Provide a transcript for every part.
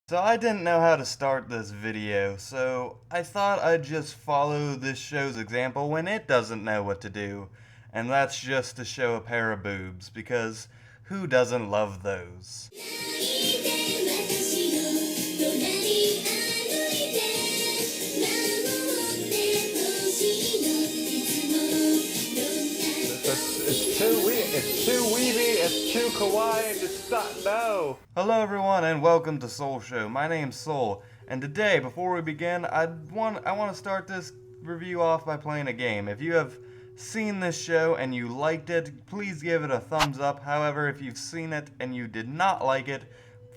So I didn't know how to start this video, so I thought I'd just follow this show's example when it doesn't know what to do. And that's just to show a pair of boobs, because who doesn't love those? It's too weeby, it's too kawaii to stop. No! Hello everyone and welcome to Solshow. My name's Sol, and today, before we begin, I want to start this review off by playing a game. If you have seen this show and you liked it, please give it a thumbs up. However, if you've seen it and you did not like it,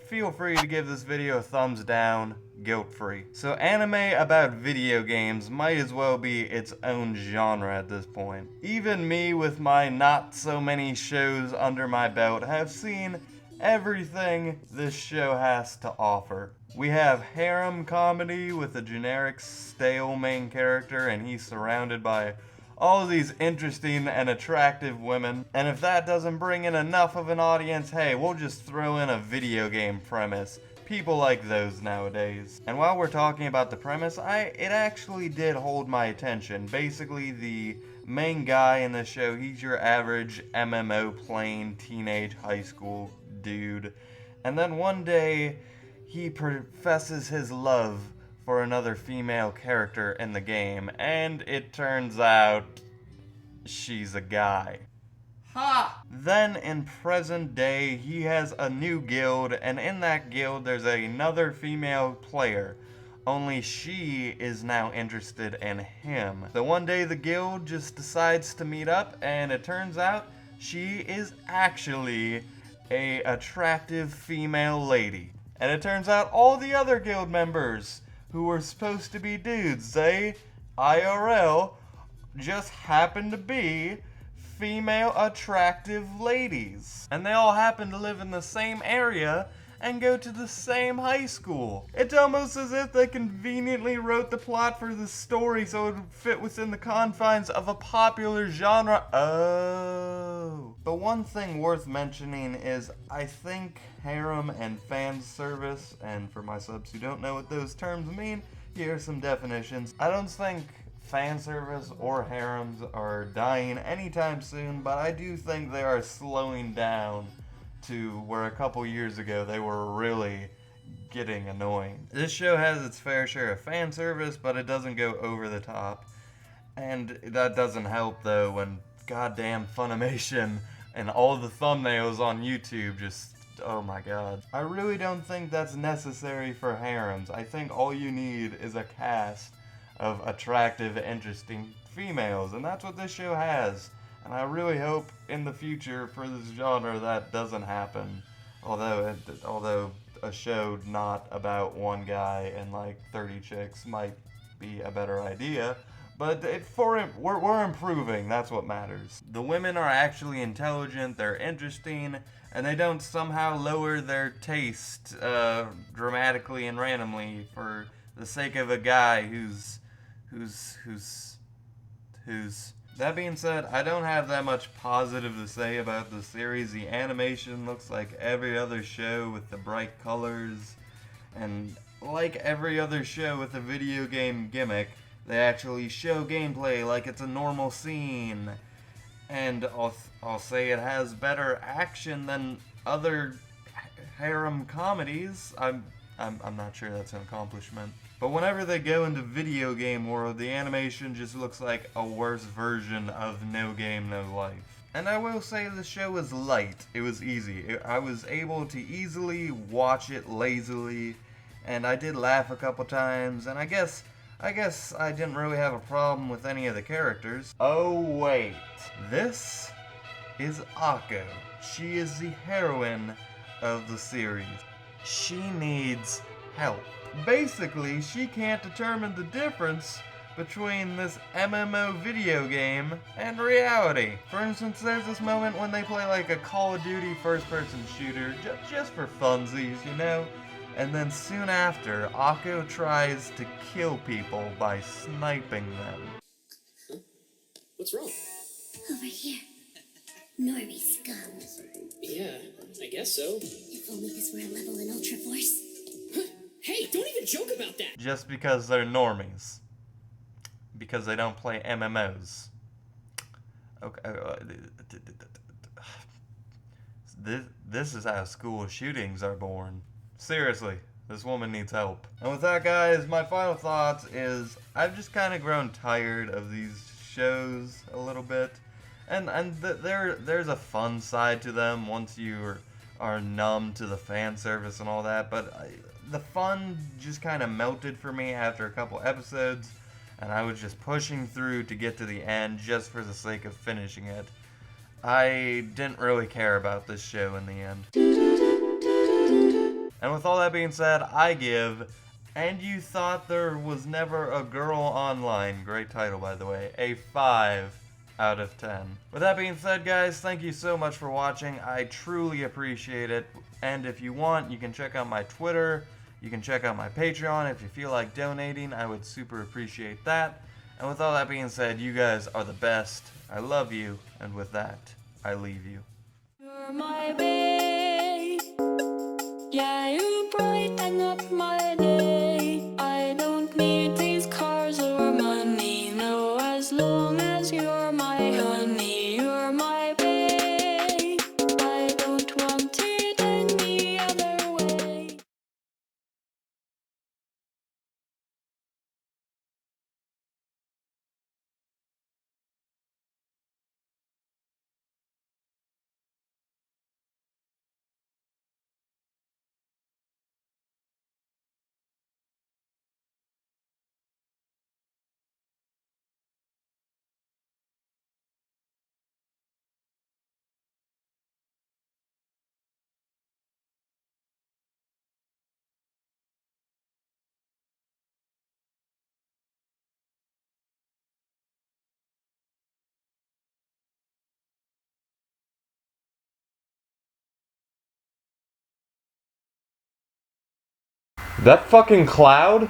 feel free to give this video a thumbs down, guilt-free. So anime about video games might as well be its own genre at this point. Even me with my not so many shows under my belt have seen everything this show has to offer. We have harem comedy with a generic stale main character and he's surrounded by all these interesting and attractive women. And if that doesn't bring in enough of an audience, hey, we'll just throw in a video game premise. People like those nowadays. And while we're talking about the premise, it actually did hold my attention. Basically, the main guy in the show, he's your average MMO playing teenage high school dude. And then one day, he professes his love for another female character in the game, and it turns out she's a guy. Ha! Then in present day, he has a new guild, and in that guild there's another female player. Only she is now interested in him. So one day the guild just decides to meet up, and it turns out she is actually a attractive female lady. And it turns out all the other guild members who were supposed to be dudes, they, IRL, just happen to be female attractive ladies. And they all happen to live in the same area and go to the same high school. It's almost as if they conveniently wrote the plot for the story so it would fit within the confines of a popular genre. Oh. But one thing worth mentioning is I think harem and fan service, and for my subs who don't know what those terms mean, here are some definitions. I don't think fan service or harems are dying anytime soon, but I do think they are slowing down to where a couple years ago they were really getting annoying. This show has its fair share of fan service, but it doesn't go over the top. And that doesn't help though when goddamn Funimation and all the thumbnails on YouTube just, oh my god. I really don't think that's necessary for harems. I think all you need is a cast of attractive, interesting females, and that's what this show has. And I really hope in the future for this genre that doesn't happen. Although a show not about one guy and like 30 chicks might be a better idea. But we're improving, that's what matters. The women are actually intelligent, they're interesting, and they don't somehow lower their taste dramatically and randomly for the sake of a guy who's. That being said, I don't have that much positive to say about the series. The animation looks like every other show with the bright colors, and like every other show with a video game gimmick, they actually show gameplay like it's a normal scene. And I'll say it has better action than other harem comedies. I'm not sure that's an accomplishment. But whenever they go into video game world, the animation just looks like a worse version of No Game, No Life. And I will say the show was light. It was easy. I was able to easily watch it lazily, and I did laugh a couple times, and I guess I didn't really have a problem with any of the characters. Oh wait, this is Akko. She is the heroine of the series. She needs help. Basically, she can't determine the difference between this MMO video game and reality. For instance, there's this moment when they play like a Call of Duty first-person shooter, just for funsies, you know? And then soon after, Akko tries to kill people by sniping them. Huh? What's wrong? Over here. Normie scum. Yeah, I guess so. If only this were a level in Ultra Force. about that. just because they're normies. Because they don't play MMOs. Okay. This is how school shootings are born. Seriously, this woman needs help. And with that, guys, my final thoughts is I've just kind of grown tired of these shows a little bit. And there's a fun side to them once you are numb to the fan service and all that. But the fun just kind of melted for me after a couple episodes. And I was just pushing through to get to the end just for the sake of finishing it. I didn't really care about this show in the end. And with all that being said, I give And You Thought There Was Never a Girl Online, great title by the way, a 5 out of 10. With that being said, guys, thank you so much for watching. I truly appreciate it. And if you want, you can check out my Twitter. You can check out my Patreon if you feel like donating. I would super appreciate that. And with all that being said, you guys are the best. I love you. And with that, I leave you. You're my babe. Yeah, you brighten up my day. I don't need these cars or money. No, as long as you're my honey. You're my babe. I don't want it any other way. That fucking cloud?